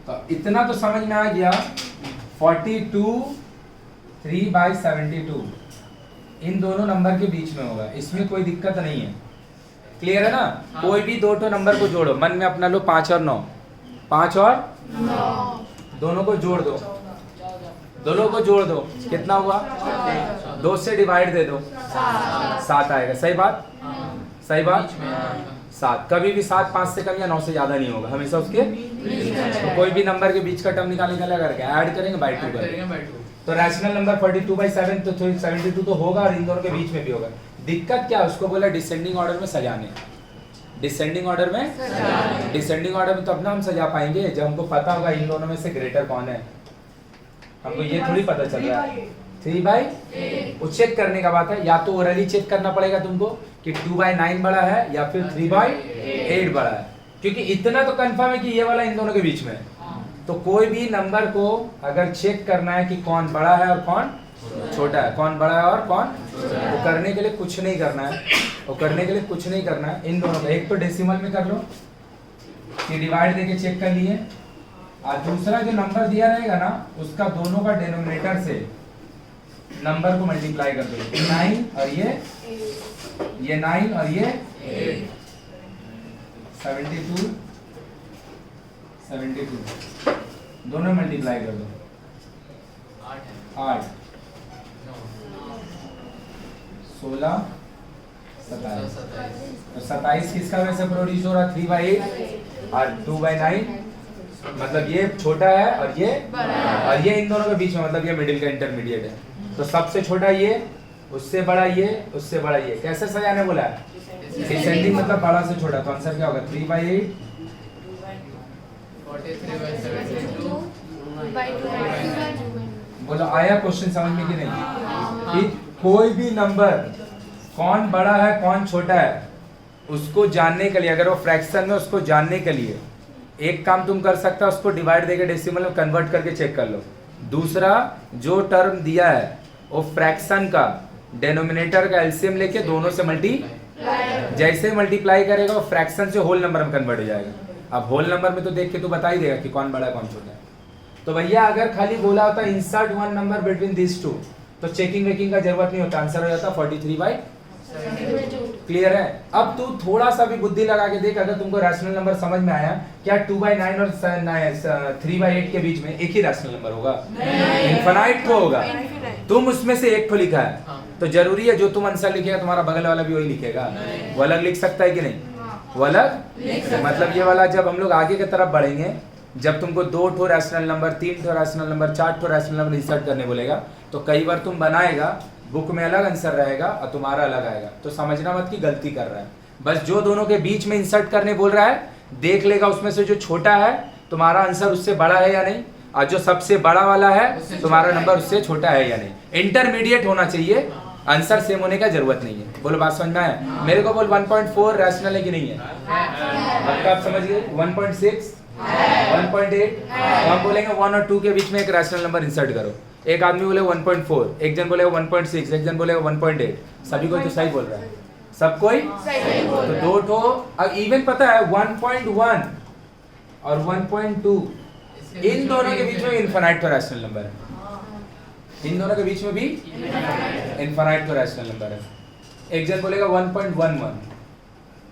तो इतना तो समझ में आ गया। 42 3/72 इन दोनों नंबर के बीच में होगा, इसमें कोई दिक्कत नहीं है। क्लियर है ना? कोई भी 2 ठो नंबर को जोड़ो, मन में अपना लो 5 और 9, 5 और 9 दोनों को जोड़ दो, दोनों को जोड़ दो, कितना हुआ? 2 से डिवाइड दे दो, 7 आएगा। सही बात? सही बात? 7 कभी भी 7 5 से कम या 9 से ज्यादा नहीं होगा, हमेशा उसके तो कोई भी नंबर के बीच का टर्म निकालने का करके ऐड करेंगे, बाई 2 करेंगे। तो रैशनल नंबर 42/7 तो 72 तो होगा, और इन दोनों के बीच में भी होगा। दिक्कत क्या है? उसको बोला डिसेंडिंग ऑर्डर में सजाने। डिसेंडिंग ऑर्डर में, डिसेंडिंग ऑर्डर में तो अपना हम सजा पाएंगे जब हमको पता होगा इन दोनों में से ग्रेटर कौन है। हमको ये थोड़ी पता चल रहा है 3/8 वो चेक करने का बात है। या तो ओरली चेक करना पड़ेगा तुमको कि 2/9 बड़ा है या फिर 3/8 बड़ा है, क्योंकि इतना तो कंफर्म है कि ये वाला इन दोनों के बीच में है। तो कोई भी नंबर को अगर चेक करना है कि कौन बड़ा है और कौन छोटा है, कौन बड़ा है और कौन, वो करने के लिए कुछ नहीं करना है। वो करने के लिए कुछ नहीं करना है। इन दोनों का एक तो डेसिमल में कर लो कि डिवाइड देके चेक कर लिए, और दूसरा जो नंबर दिया रहेगा ना उसका दोनों का डिनोमिनेटर से नंबर को मल्टीप्लाई कर दो। 9 और ये 9 और ये 72 दोनों मल्टीप्लाई कर दो। 8 16 27। तो 27 किसका वैसे प्रोड्यूस हो रहा? 3/8 और 2/9, मतलब ये छोटा है और ये इन दोनों के बीच में, मतलब ये मिडिल का इंटरमीडिएट है। तो सबसे छोटा ये, उससे बड़ा ये, उससे बड़ा ये। कैसे सजाने बोला है? डिसेंडिंग मतलब बड़ा से छोटा। तो आंसर क्या होगा? 3/8 बोलो। आया क्वेश्चन समझ में कि नहीं? कि कोई भी नंबर कौन बड़ा है कौन छोटा है उसको जानने के लिए, अगर वो फ्रैक्शन में, उसको जानने के लिए एक काम तुम कर सकता है, उसको डिवाइड देके डेसिमल में कन्वर्ट करके चेक कर लो। दूसरा जो टर्म दिया है वो फ्रैक्शन का डेनोमिनेटर का एलसीएम लेके दोनों से जैसे मल्टीप्लाई करेगा वो फ्रैक्शन से होल नंबर में कन्वर्ट हो जाएगा। अब होल नंबर में तो देख के तो बता ही देगा कि कौन बड़ा है कौन छोटा है। तो भैया अगर खाली बोला होता insert one number between this two तो चेकिंग वेकिंग का जरूरत नहीं होता, आंसर हो जाता 43/72। क्लियर है? अब तू थोड़ा सा भी बुद्धि लगा के देख, अगर तुमको रैशनल नंबर समझ में आया, क्या 2/9 और 3/8 के बीच में एक ही रैशनल नंबर होगा? इनफिनाइट को होगा। तुम उसमें से एक को लिखा है तो जरूरी है जो तुम आंसर लिखेगा तुम्हारा बगल वाला भी वही लिखेगा। वो अलग लिख सकता है कि नहीं? वो अलग मतलब ये वाला जब हम लोग आगे की तरफ बढ़ेंगे, जब तुमको 2 ठो रैशनल नंबर, 3 ठो रैशनल नंबर, 4 ठो रैशनल नंबर इंसर्ट करने बोलेगा तो कई बार तुम बनाएगा, बुक में अलग आंसर रहेगा और तुम्हारा अलग आएगा। तो समझना मत कि गलती कर रहा है, बस जो दोनों के बीच में इंसर्ट करने बोल रहा है देख लेगा उसमें से जो छोटा है तुम्हारा आंसर उससे बड़ा है या नहीं, और जो सबसे बड़ा वाला है तुम्हारा नंबर उससे छोटा है या नहीं। इंटरमीडिएट होना चाहिए, आंसर सेम होने का जरूरत नहीं है। बोलो बात समझ में आया? मेरे को बोल 1.4 रैशनल है कि नहीं है? अब आप समझ गए? 1.6 1.8 हम बोलेंगे 1 और 2 के बीच में एक रैशनल नंबर इंसर्ट करो। एक आदमी बोले 1.4, एक जन बोलेगा 1.6, एक जन बोलेगा 1.8। सभी कोई तो सही बोल रहा है, सब कोई तो 2 ठो। अब इवन पता है 1.1 और 1.2 इन दोनों के बीच में इनफिनाइट का रैशनल नंबर है। इन दोनों के बीच में भी इनफिनाइट का रैशनल नंबर है। एक जन बोलेगा 1.11,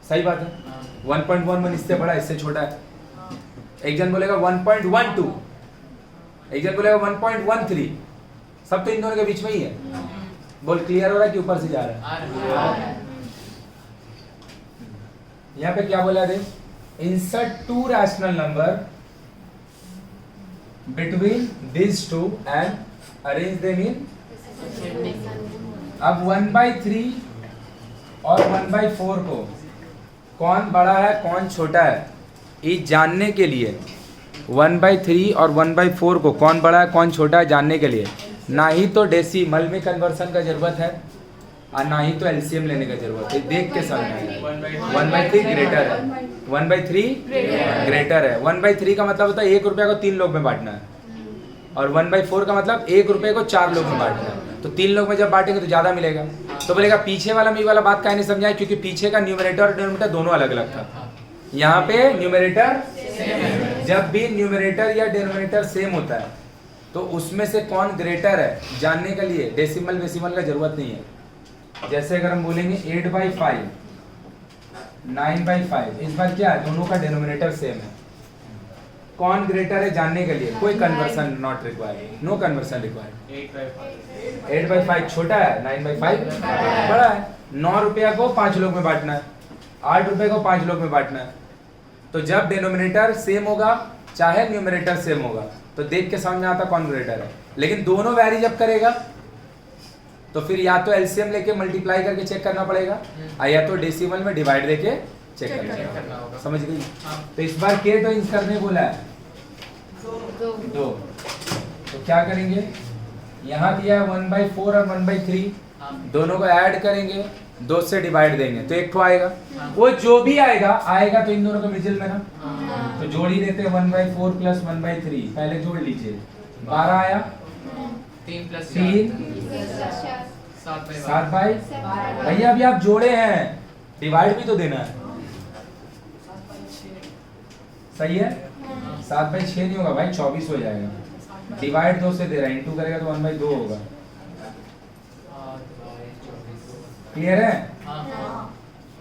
सही बात है, 1.11 इससे बड़ा इससे छोटा है। एक जन बोलेगा 1.12, एक जन बोलेगा 1.13, सब तो इन दोनों के बीच में ही है। बोल क्लियर हो रहा है कि ऊपर से जा रहा है? यहाँ पे क्या बोला रे? Insert 2 rational number between this two and arrange them in. अब 1/3 और 1/4 को कौन बड़ा है कौन छोटा है ये जानने के लिए, 1/3 और 1/4 को कौन बड़ा है कौन छोटा है जानने के लिए ना ही तो डेसिमल में कन्वर्सन का जरूरत है और ना ही तो एलसीएम लेने का जरूरत है। देख के समझना है 1/3 ग्रेटर है, 1/3 ग्रेटर है। 1/3 का मतलब होता है 1 रुपया को 3 लोग में बांटना है, और 1/4 का मतलब 1 रुपये को 4 लोग में बांटना है। तो 3 लोग में जब बांटेंगे तो ज्यादा मिलेगा। तो बोलेगा पीछे वाला में ये वाला बात काहे नहीं समझाए, क्योंकि पीछे का न्यूमरेटर और डिनोमिनेटर दोनों अलग अलग था। यहाँ पे न्यूमरेटर, जब भी न्यूमरेटर या डिनोमिनेटर सेम होता है तो उसमें से कौन ग्रेटर है जानने के लिए डेसिमल वेसिमल का जरूरत नहीं है। जैसे अगर हम बोलेंगे 8/5 9/5, इस बार क्या है दोनों का डिनोमिनेटर सेम है, कौन ग्रेटर है जानने के लिए कोई conversion not required, no conversion required. 8/5 छोटा है, 9/5 बड़ा है। 9 रुपया को 5 लोग में बांटना है, 8 रुपए को 5 लोग में बांटना है। तो जब डिनोमिनेटर सेम होगा चाहे न्यूमरेटर सेम होगा तो देख के समझ में आता कौन ग्रेटर है। लेकिन दोनों वैरी जब करेगा तो फिर या तो एलसीएम लेके मल्टीप्लाई करके चेक करना पड़ेगा या तो डेसिमल में डिवाइड देके चेक करना होगा। समझ गई? तो इस बार के टर्म्स करने बोला है 2। तो क्या करेंगे, यहाँ दिया है 1/4 और 1/3, दोनों को ऐड करेंगे, 2 से डिवाइड देंगे तो एक तो आएगा। वो जो भी आएगा तो इन दोनों के मिडिल में ना, तो जोड़ ही देते हैं 1/4 प्लस 1/3, पहले जोड़ लीजिए 12 आया, 3 7/, भैया अभी आप जोड़े हैं डिवाइड भी तो देना है, सही है। 7/6 नहीं होगा भाई, 24 हो जाएगा। डिवाइड 2 से दे रहा है, इंटू करेगा तो 1/2 होगा। क्लियर है?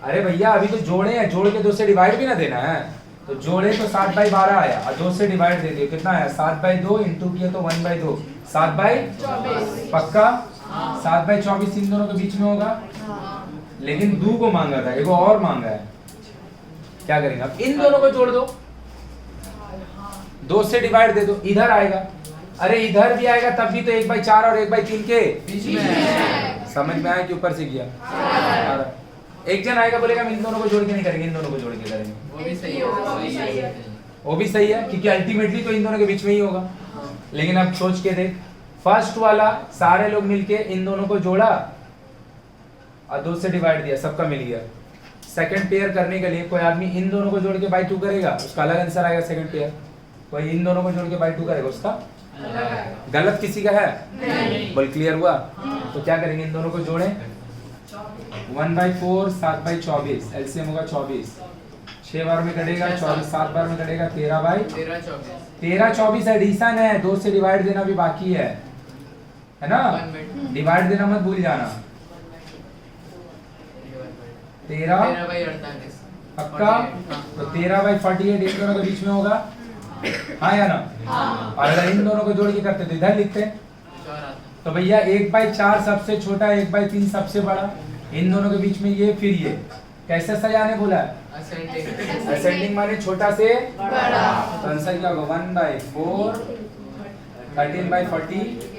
अरे भैया अभी तो जोड़े हैं, जोड़ के 2 से डिवाइड भी ना देना है। तो जोड़े तो 7/12 आया और 2 से डिवाइड दे दिए, कितना आया 7/2 इंटू किया तो 1/2, 7/24 पक्का। 7/24 इन दोनों के बीच में होगा, लेकिन 2 को मांगा था, एगो और मांगा है। क्या करेंगे अब, इन दोनों को जोड़ दो, 2 से डिवाइड दे दो, इधर आएगा। अरे इधर भी आएगा तब भी तो 1/4 और 1/3 के बीच में। समझ में आया कि ऊपर से किया? एक जन आएगा बोलेगा हम इन दोनों को जोड़ के नहीं करेंगे, इन दोनों को जोड़ के करेंगे। वो भी सही है क्योंकि अल्टीमेटली तो इन दोनों के बीच में ही होगा। लेकिन अब सोच के देख, फर्स्ट वाला सारे लोग मिलके इन दोनों को जोड़ा और 2 से डिवाइड दिया, सबका मिल गया। सेकंड पेयर करने के लिए कोई आदमी इन दोनों को जोड़ के बाई 2 करेगा, उसका अलग आंसर आएगा सेकंड पेयर। कोई इन दोनों को जोड़ के बाई 2 करेगा, उसका गलत किसी का है? बोल क्लियर हुआ? तो क्या करेंगे, इन दोनों को जोड़ें, 1/4 7/24 एलसीएम होगा 24, 6 बार में कटेगा 24, 7 बार में कटेगा 13/24 एडिशन है, 2 से डिवाइड देना भी बाकी है ना, डिवाइड देना मत भूल जाना। 13/48 पक्का, तो 13/48 इन दोनों के बीच में होगा, हाँ या ना? और अगर इन दोनों को जोड़ के करते तो इधर लिखते, तो भैया 1/4 सबसे छोटा, 1/3 सबसे बड़ा, इन दोनों के बीच में ये, फिर ये कैसे सजाने बोला है? असेंडिंग माने छोटा से बड़ा, तो आंसर क्या होगा 1/4 13/40।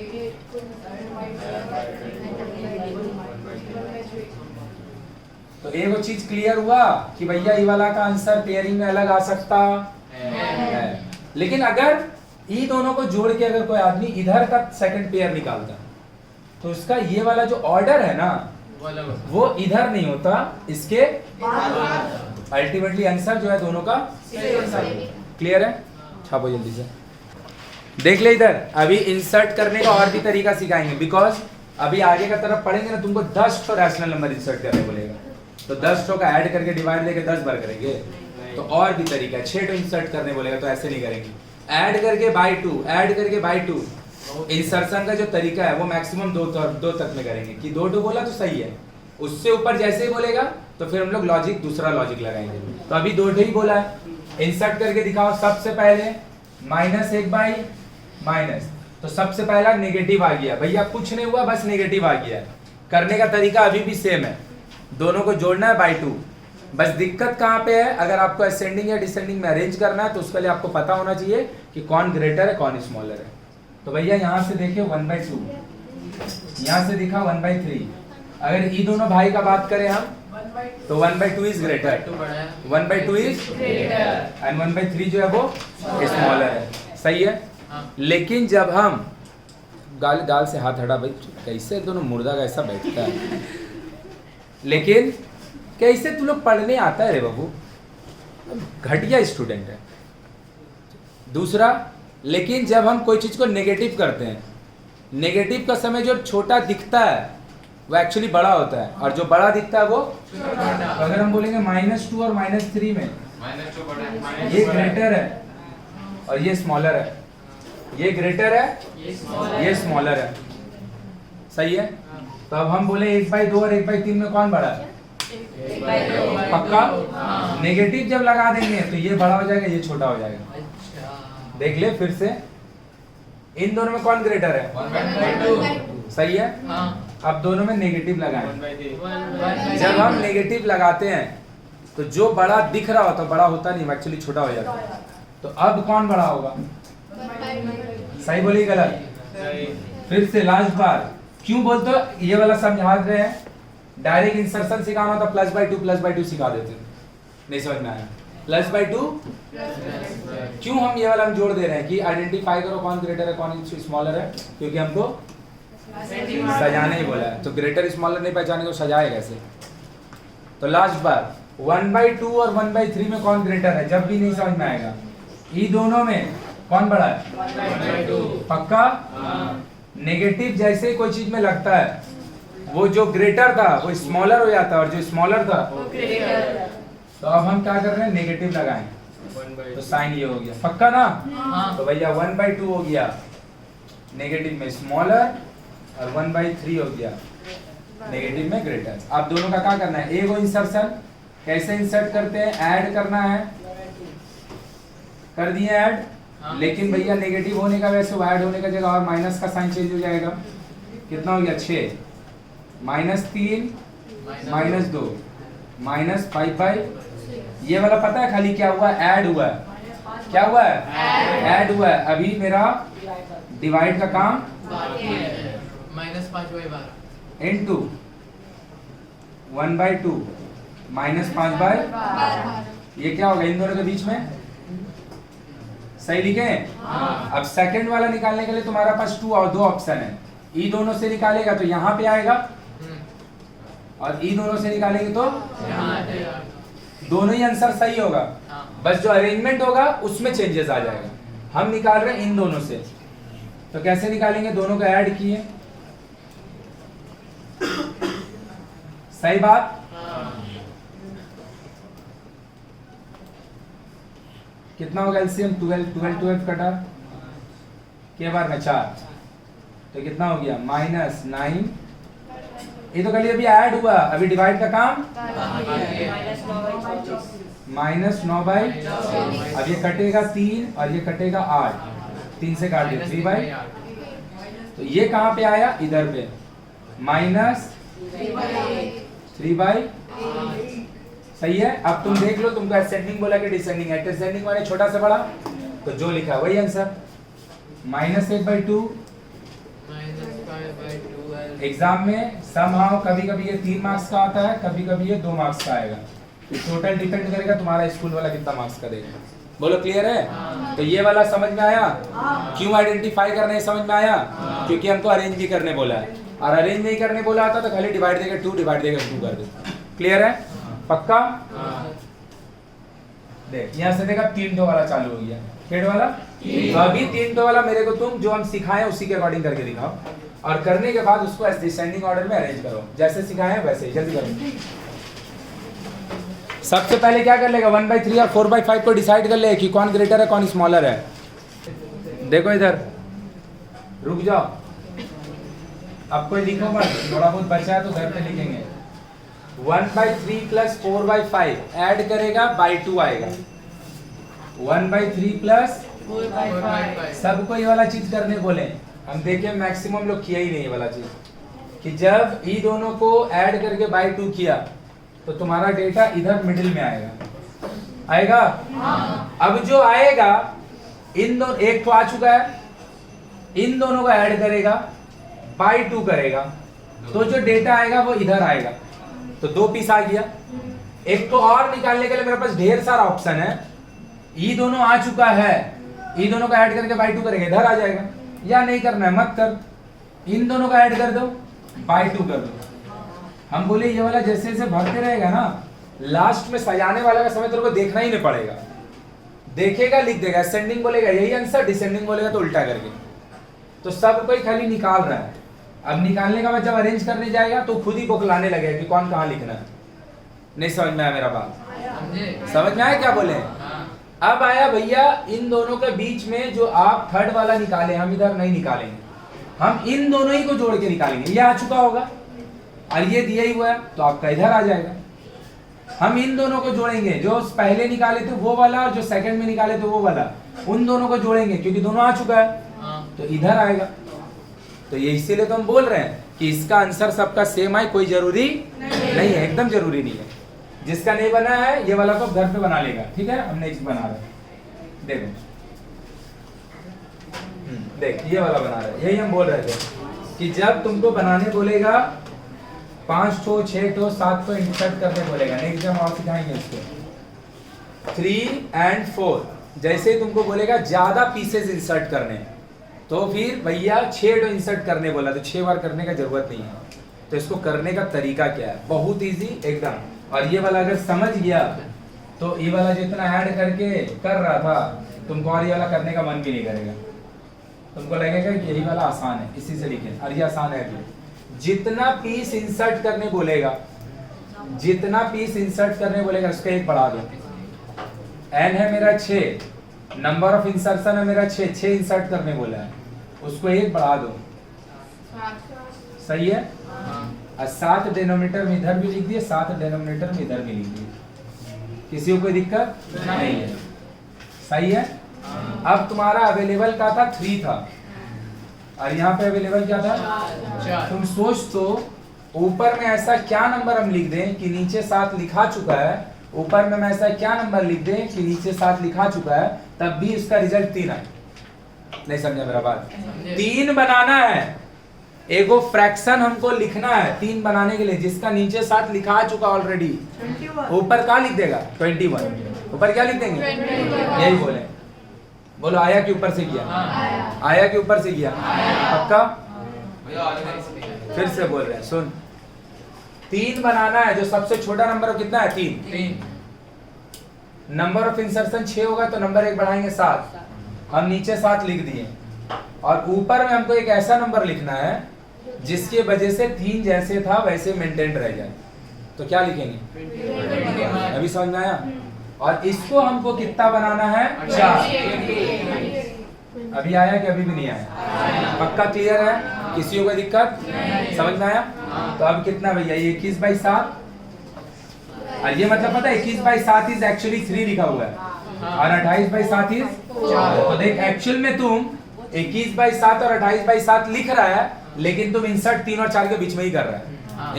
तो एक चीज क्लियर हुआ कि भैया ये वाला का आंसर पेयरिंग में अलग आ सकता है। लेकिन अगर ये दोनों को जोड़ के अगर कोई आदमी इधर का सेकंड पेयर निकालता तो उसका ये वाला जो ऑर्डर है ना वो इधर नहीं होता, इसके अल्टीमेटली आंसर जो है दोनों का क्लियर है। छापो जल्दी से, देख ले इधर। अभी इंसर्ट करने का और भी तरीका सिखाएंगे, बिकॉज अभी आगे का तरफ पढ़ेंगे ना, तुमको 10 तो रैशनल नंबर इंसर्ट करने बोलेगा, तो 10 का ऐड करके डिवाइड लेके 10 बार करेंगे, तो और भी तरीका है। 6 इंसर्ट करने बोलेगा तो ऐसे नहीं करेंगे, ऐड करके बाई 2, ऐड करके बाई 2। इंसर्शन का जो तरीका है वो मैक्सिमम 2 तक में करेंगे, कि 2 बोला तो सही है, उससे ऊपर जैसे ही बोलेगा तो फिर हम लोग लॉजिक दूसरा लॉजिक लगाएंगे। तो अभी 2 ही बोला है, इंसर्ट करके दिखाओ। सबसे पहले -1/-, तो सबसे पहला नेगेटिव आ गया भैया, कुछ नहीं हुआ, बस नेगेटिव आ गया। करने का तरीका अभी भी सेम है, दोनों को जोड़ना है बाई 2। बस दिक्कत कहाँ पे है, अगर आपको असेंडिंग या डिसेंडिंग में अरेंज करना है तो उसके लिए आपको पता होना चाहिए कि कौन ग्रेटर है कौन स्मॉलर है। तो भैया यहाँ से देखिए 1/2, यहाँ से दिखा 1/3। अगर ये दोनों भाई का बात करें हम तो 1/2 is greater, 1/2 is greater and 1/3 जो है वो स्मॉलर है। सही है। लेकिन जब हम गाल से हाथ हटा भाई, कैसे दोनों मुर्दा का ऐसा बैठता है, लेकिन कैसे तू लोग पढ़ने आता है रे बाबू, घटिया स्टूडेंट है। दूसरा, लेकिन जब हम कोई चीज को नेगेटिव करते हैं, नेगेटिव का समय जो छोटा दिखता है वो एक्चुअली बड़ा होता है, और जो बड़ा दिखता है वो तो अगर हम बोलेंगे -2 और -3 में ये ग्रेटर है और ये स्मॉलर है, ये ग्रेटर है ये स्मॉलर है। सही है। तो अब हम बोले 1/2 और 1/3 में कौन बड़ा है? पक्का। नेगेटिव जब लगा देंगे तो ये बड़ा हो जाएगा, ये छोटा हो जाएगा। देख ले फिर से, इन दोनों में कौन ग्रेटर है? 1/2। सही है। अब दोनों में नेगेटिव लगाएं। जब हम नेगेटिव लगाते हैं तो जो बड़ा दिख रहा होता बड़ा होता नहीं, एक्चुअली छोटा हो जाता है। तो अब कौन बड़ा होगा? सही बोली गलत? फिर से लास्ट बार, क्यों बोलते हो ये वाला समझा रहे हैं? डायरेक्ट इंसर्शन सिखाना था +/2 सिखा देते, नहीं समझ में आया। +/2 क्यों हम ये वाला हम जोड़ दे रहे हैं कि आइडेंटिफाई करो कौन ग्रेटर है कौन स्मॉलर है, क्योंकि हमको सजाने ही बोला है। तो ग्रेटर स्मॉलर नहीं पहचाने को सजाए कैसे? तो लास्ट बार 1/2 और 1/3 में कौन ग्रेटर है, जब भी नहीं समझ में आएगा। ये दोनों में कौन बड़ा है? 1/2। पक्का। नेगेटिव जैसे ही कोई चीज में लगता है वो जो ग्रेटर था वो स्मॉलर हो जाता है, और जो स्मॉलर था वो ग्रेटर। तो अब हम क्या कर रहे हैं? नेगेटिव लगाएं, तो साइन ये हो गया। पक्का ना? तो भैया 1/2 हो गया नेगेटिव में स्मॉलर, और 1/3 हो गया नेगेटिव में ग्रेटर। अब दोनों का क्या करना है? एगो इंसर्शन कैसे इंसर्ट करते हैं? ऐड करना है, कर दिए ऐड। लेकिन भैया नेगेटिव होने का वैसे ऐड होने का जगह और माइनस का साइन चेंज हो जाएगा। कितना हो गया? 6 -3 -2 -5/, ये वाला पता है खाली क्या हुआ? ऐड हुआ है। क्या हुआ है? ऐड हुआ है। अभी मेरा डिवाइड का काम -5/12 इनटू 1/2 -5/12। ये क्या होगा इन दोनों के बीच में? सही लिखे? अब सेकंड वाला निकालने के लिए तुम्हारे पास 2 ऑप्शन है। ई दोनों से निकालेगा तो यहाँ पे आएगा, और ई दोनों से निकालेंगे तो दोनों ही आंसर सही होगा, बस जो अरेंजमेंट होगा उसमें चेंजेस आ जाएगा। हम निकाल रहे हैं इन दोनों से, तो कैसे निकालेंगे? दोनों को ऐड किए, सही बात। कितना होगा एलसीएम? 12 कटा के बार में 4, तो कितना हो गया? -9। ये तो कल अभी ऐड हुआ, अभी डिवाइड का काम -9/, अब ये कटेगा 3 और ये कटेगा 8, 3 से काट दिया 3/, तो ये कहाँ पे आया? इधर पे -3/8, सही है। अब तुम देख लो, तुमको असेंडिंग बोला कि डिसेंडिंग है? डिसेंडिंग माने छोटा से बड़ा, तो जो लिखा वही आंसर, -8/2। एग्जाम में समहाउ कभी कभी ये 3 मार्क्स का आता है, कभी कभी ये 2 मार्क्स का आएगा, तो टोटल डिपेंड करेगा तुम्हारा स्कूल वाला कितना मार्क्स का देगा। बोलो क्लियर है? तो ये वाला समझ में आया? क्यों आइडेंटिफाई करना है समझ में आया? क्योंकि हमको अरेंज भी करने बोला है, और अरेंज नहीं करने बोला था तो खाली डिवाइड देगा 2, डिवाइड देगा 2 कर दे। क्लियर है? पक्का? देख यहाँ से देखा 3 वाला चालू हो गया, हेड वाला। तो अभी 3 वाला मेरे को तुम जो हम सिखाए उसी के अकॉर्डिंग करके दिखाओ, और करने के बाद उसको डिसेंडिंग ऑर्डर में अरेंज करो, जैसे सिखाए हैं वैसे ही। जल्दी करो। सबसे पहले क्या कर लेगा? 1/3 और 4/5 को डिसाइड कर ले कि कौन ग्रेटर है कौन स्मॉलर है। देखो इधर, रुक जाओ, अब कोई लिखो मत, थोड़ा बहुत बचा है तो घर पे लिखेंगे। 1/3 प्लस 4/5 ऐड करेगा बाई 2 आएगा। 1/3 प्लस 4/5, सबको ये वाला चीज करने बोले, हम देखें मैक्सिमम लोग किया ही नहीं ये वाला चीज, कि जब ई दोनों को ऐड करके बाई 2 किया तो तुम्हारा डेटा इधर मिडिल में आएगा। अब जो आएगा, इन दोनों, एक तो आ चुका है, इन दोनों को ऐड करेगा बाई 2 करेगा, तो जो डेटा आएगा वो इधर आएगा, तो 2 पीस आ गया। एक तो और निकालने के लिए मेरे पास ढेर सारा ऑप्शन है। ई दोनों आ चुका है, ई दोनों को ऐड करके बाई 2 करेंगे, इधर आ जाएगा, या नहीं करना है मत कर, इन दोनों को ऐड कर दो बाई 2 कर दो। हम बोले ये वाला जैसे जैसे भरते रहेगा ना, लास्ट में सजाने वाला का समय तेरे को देखना ही नहीं पड़ेगा, देखेगा लिख देगा, असेंडिंग बोलेगा यही आंसर, डिसेंडिंग बोलेगा तो उल्टा करके, तो सब कोई खाली निकाल रहा है। अब निकालने का बाद जब अरेंज करने जाएगा तो खुद ही बौखलाने लगेगा कि कौन कहाँ लिखना है। नहीं समझ में आया मेरा बात? समझ में आया क्या बोले? अब आया भैया इन दोनों के बीच में जो आप थर्ड वाला निकाले, हम इधर नहीं निकालेंगे, हम इन दोनों ही को जोड़ के निकालेंगे। ये आ चुका होगा और ये दिया ही हुआ है तो आपका इधर आ जाएगा। हम इन दोनों को जोड़ेंगे, जो पहले निकाले थे वो वाला और जो सेकंड में निकाले थे वो वाला, उन दोनों को जोड़ेंगे क्योंकि दोनों आ चुका है तो इधर आएगा। तो ये इसीलिए तो हम बोल रहे हैं कि इसका आंसर सबका सेम आए, कोई जरूरी नहीं है, एकदम जरूरी नहीं है। जिसका नहीं बना है ये वाला को घर पे बना लेगा, ठीक है? हम नेक्स्ट बना रहे हैं, देखो देख ये वाला बना रहे हैं। यही हम बोल रहे थे कि जब तुमको बनाने बोलेगा 5 ठो 6 ठो 7 ठो इंसर्ट करने बोलेगा, नेक्स्ट हम और सिखाएंगे इसको 3 और 4, जैसे तुमको बोलेगा ज्यादा पीसेस इंसर्ट करने तो फिर भैया 6 ठो इंसर्ट करने बोला तो 6 बार करने का जरूरत नहीं है। तो इसको करने का तरीका क्या है? बहुत इजी एकदम। और ये वाला अगर समझ गया तो ये वाला जितना ऐड करके कर रहा था तुमको और ये वाला करने का मन भी नहीं करेगा, तुमको लगेगा कि यही वाला आसान है, इसी से लिखे, और ये आसान है भी। जितना पीस इंसर्ट करने बोलेगा, जितना पीस इंसर्ट करने बोलेगा उसका एक बढ़ा दो। n है मेरा 6, नंबर ऑफ इंसर्शन है मेरा 6 इंसर्ट करने बोला है, उसको एक बढ़ा दो, सही है? और 7 डिनोमिनेटर में इधर भी लिख दिए, 7 डिनोमिनेटर में इधर भी लिख दिए, किसी को कोई दिक्कत नहीं है, सही है? अब तुम्हारा अवेलेबल का था 3 था और यहाँ पे अवेलेबल क्या था 4। तुम सोच तो ऊपर में ऐसा क्या नंबर हम लिख दें कि नीचे 7 लिखा चुका है, ऊपर में ऐसा क्या नंबर लिख दें कि नीचे 7 लिखा चुका है, तब भी इसका रिजल्ट 3 आए। नहीं समझा मेरा बात? 3 बनाना है, एगो फ्रैक्शन हमको लिखना है 3 बनाने के लिए, जिसका नीचे 7 लिखा चुका ऑलरेडी, ऊपर क्या लिख देगा 21, ऊपर क्या लिख देंगे? यही बोले, बोलो आया कि ऊपर से किया? आया कि ऊपर से किया? पक्का? फिर से बोल रहे हैं, सुन 3 बनाना है, जो सबसे छोटा नंबर हो कितना है 3। नंबर ऑफ इंसर्शन 6 होगा तो नंबर 1 बढ़ाएंगे 7, हम नीचे 7 लिख दिए और ऊपर में हमको एक ऐसा नंबर लिखना है जिसकी वजह से 3 जैसे था वैसे मेंटेन रह जाए, तो क्या लिखेंगे? अभी समझ में आया? और इसको हमको कितना बनाना है 4। अभी आया कि अभी भी नहीं आया? पक्का क्लियर है? किसी को कोई दिक्कत? समझ में आया? तो अब कितना भैया, ये 21/7 और ये मतलब पता है 21/7 इज एक्चुअली 3 लिखा हुआ है और 28/7 इज 4। तो देख एक्चुअल में तुम 21/7 और 28/7 लिख रहा है, लेकिन तुम इंसर्ट 3 और 4 के बीच में ही कर रहा है।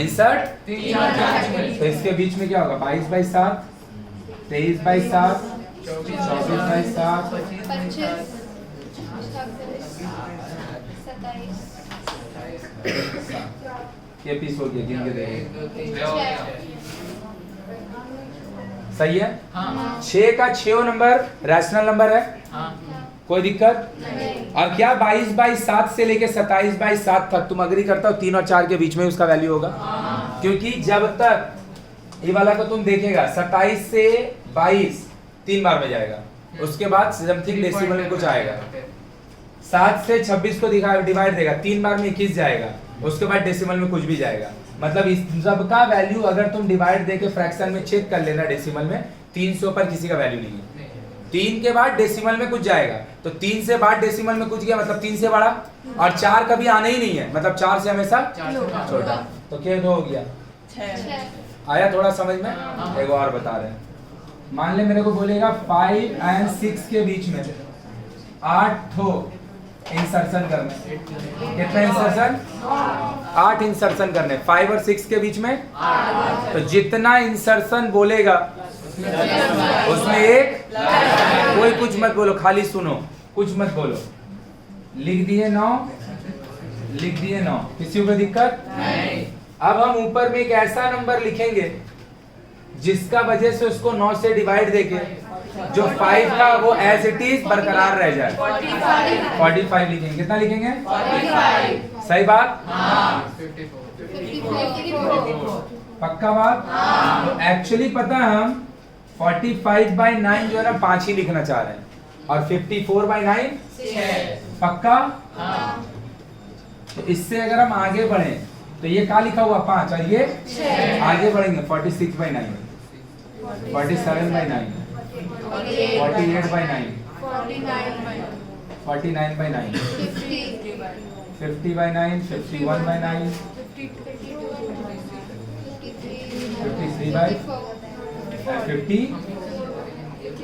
इंसर्ट 3 और 4, तो इसके बीच में क्या होगा? 22/7, 23/7, 24/7, 25, 27, ये पीस हो गया, गिन के देखिए। 6। सही है? 6 का 6 नंबर रैशनल नंबर है, कोई दिक्कत? और क्या 22/7 से लेके 27/7 तक तुम अग्री करता हो 3 और 4 के बीच में उसका वैल्यू होगा? क्योंकि जब तक ये वाला को तुम देखेगा 27 से 22 3 बार में जाएगा, उसके बाद समथिंग डेसिमल में कुछ आएगा। 7 से 26 को डिवाइड देगा 3 बार में 21 जाएगा, उसके बाद डेसिमल में कुछ भी जाएगा। मतलब इस सब का वैल्यू अगर तुम डिवाइड देके फ्रैक्शन में चेक कर लेना डेसिमल में, 300 पर किसी का वैल्यू नहीं है। 3 के बाद डेसिमल में कुछ जाएगा, तो 3 से बाद डेसिमल में कुछ गया मतलब 3 से बड़ा, और 4 कभी आना ही नहीं है, मतलब 4 से हमेशा छोटा। तो क्या हो गया? 6। आया थोड़ा समझ में? एक और बता रहे हैं, मान ले मेरे को बोलेगा 5 और 6 के बीच में 8 ठो इंसर्शन करने। कितना इंसर्शन? 8 इंसर्शन करने 5 और 6 के बीच में। तो जितना इंसर्शन बोलेगा उसमें एक, कोई कुछ मत बोलो, खाली सुनो, कुछ मत बोलो। लिख दिए 9, लिख दिए 9, किसी को दिक्कत नहीं। अब हम ऊपर में एक ऐसा नंबर लिखेंगे जिसका वजह से उसको 9 से डिवाइड देके जो 5 था वो एज इट इज बरकरार रह जाए। 45 लिखेंगे। कितना लिखेंगे? 45। सही बात? 54। पक्का बात? तो एक्चुअली पता है हम 45/9 जो है ना 5 ही लिखना चाह रहे हैं, और 54/9 6। पक्का? तो इससे अगर हम आगे बढ़े तो ये क्या लिखा हुआ 5 और ये 6। आगे बढ़ेंगे 46/9, 47/9, 48/9, 49/9, 50/9, 51/9,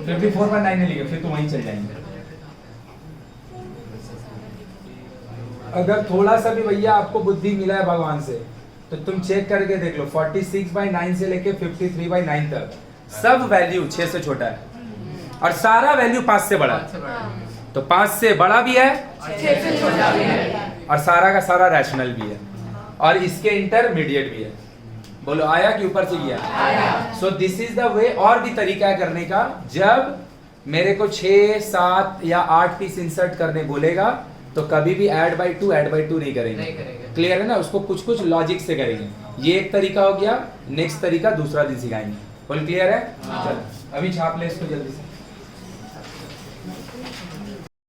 54/9 नहीं लिखे, फिर तो वहीं चल जाएंगे। अगर थोड़ा सा भी भैया आपको बुद्धि मिला है भगवान से तो तुम चेक करके देख लो 46/9 से लेके 53/9 तक सब वैल्यू 6 से छोटा है और सारा वैल्यू 5 से बड़ा है। तो 5 से बड़ा भी है 6 से छोटा भी है और सारा का सारा रैशनल भी है और इसके इंटरमीडिएट भी है। बोलो आया कि ऊपर से गया? सो दिस इज द वे। और भी तरीका है करने का, जब मेरे को 6, 7 या 8 पीस इंसर्ट करने बोलेगा तो कभी भी ऐड बाई 2 नहीं करेंगे। क्लियर है ना? उसको कुछ कुछ लॉजिक से करेंगे। ये एक तरीका हो गया, नेक्स्ट तरीका दूसरा दिन सिखाएंगे। बोल क्लियर है? चल अभी छाप ले इसको जल्दी से।